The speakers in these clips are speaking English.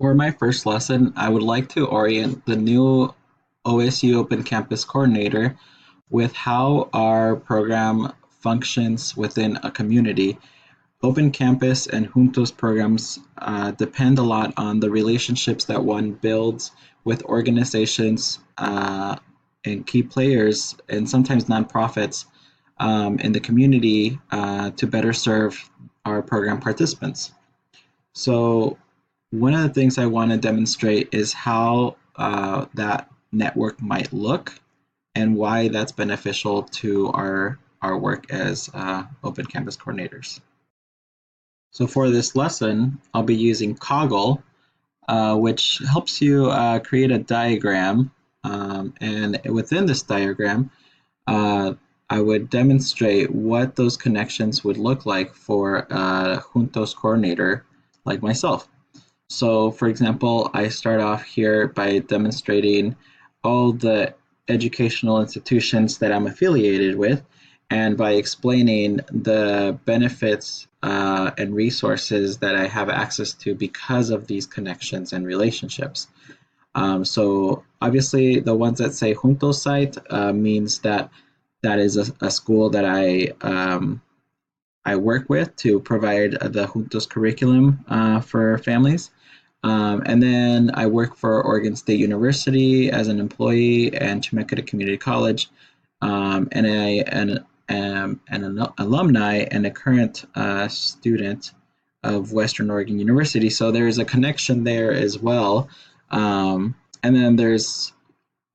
For my first lesson, I would like to orient the new OSU Open Campus Coordinator with how our program functions within a community. Open Campus and Juntos programs depend a lot on the relationships that one builds with organizations and key players, and sometimes nonprofits in the community to better serve our program participants. So one of the things I want to demonstrate is how that network might look and why that's beneficial to our work as Open Campus coordinators. So for this lesson, I'll be using Coggle, which helps you create a diagram. And within this diagram, uh, I would demonstrate what those connections would look like for a Juntos coordinator like myself. So for example, I start off here by demonstrating all the educational institutions that I'm affiliated with and by explaining the benefits and resources that I have access to because of these connections and relationships. So obviously the ones that say Juntos site means that that is a school that I work with to provide the Juntos curriculum for families. And then I work for Oregon State University as an employee and Chemeketa Community College. And I am an alumni and a current student of Western Oregon University. So there's a connection there as well. And then there's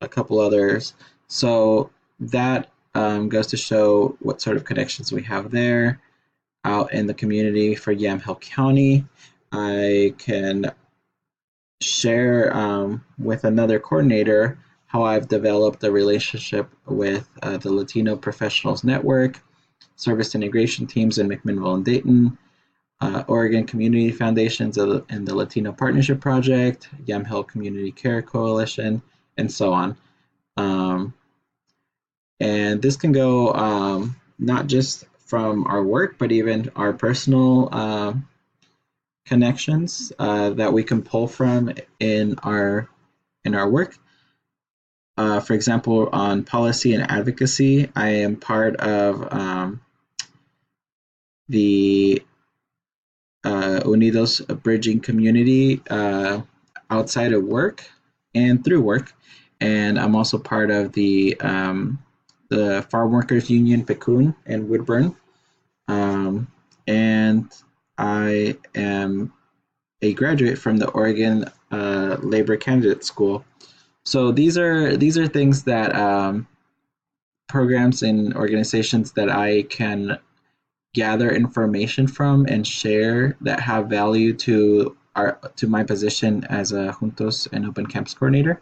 a couple others. So that goes to show what sort of connections we have there out in the community for Yamhill County. I can share with another coordinator how I've developed a relationship with the Latino Professionals Network, service integration teams in McMinnville and Dayton, Oregon Community Foundations and the Latino Partnership Project, Yamhill Community Care Coalition, and so on. And this can go not just from our work, but even our personal connections that we can pull from in our work. For example, on policy and advocacy, I am part of the Unidos Bridging Community outside of work and through work, and I'm also part of the Farm Workers Union Picun and Woodburn, and I am a graduate from the Oregon Labor Candidate School. So these are things that programs and organizations that I can gather information from and share that have value to my position as a Juntos and Open Campus coordinator.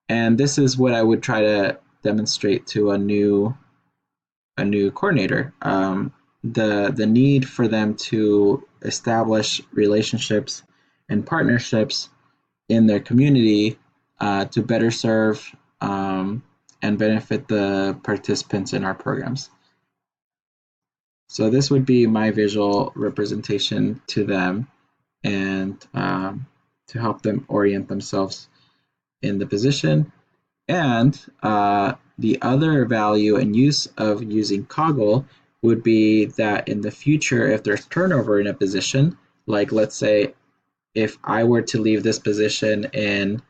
And this is what I would try to demonstrate to a new coordinator. The need for them to establish relationships and partnerships in their community to better serve and benefit the participants in our programs. So this would be my visual representation to them and to help them orient themselves in the position. And the other value and use of using Coggle would be that in the future, if there's turnover in a position, like let's say if I were to leave this position in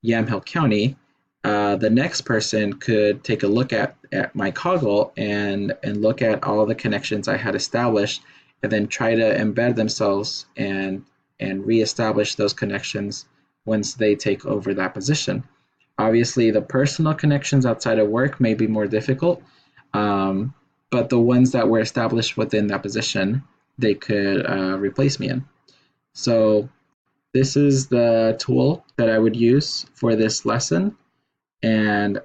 Yamhill County, the next person could take a look at my Coggle and look at all the connections I had established and then try to embed themselves and reestablish those connections once they take over that position. Obviously, the personal connections outside of work may be more difficult, but the ones that were established within that position, they could replace me in. So this is the tool that I would use for this lesson and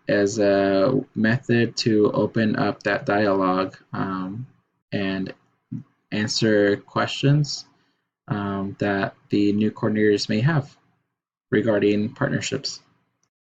as a method to open up that dialogue and answer questions that the new coordinators may have regarding partnerships.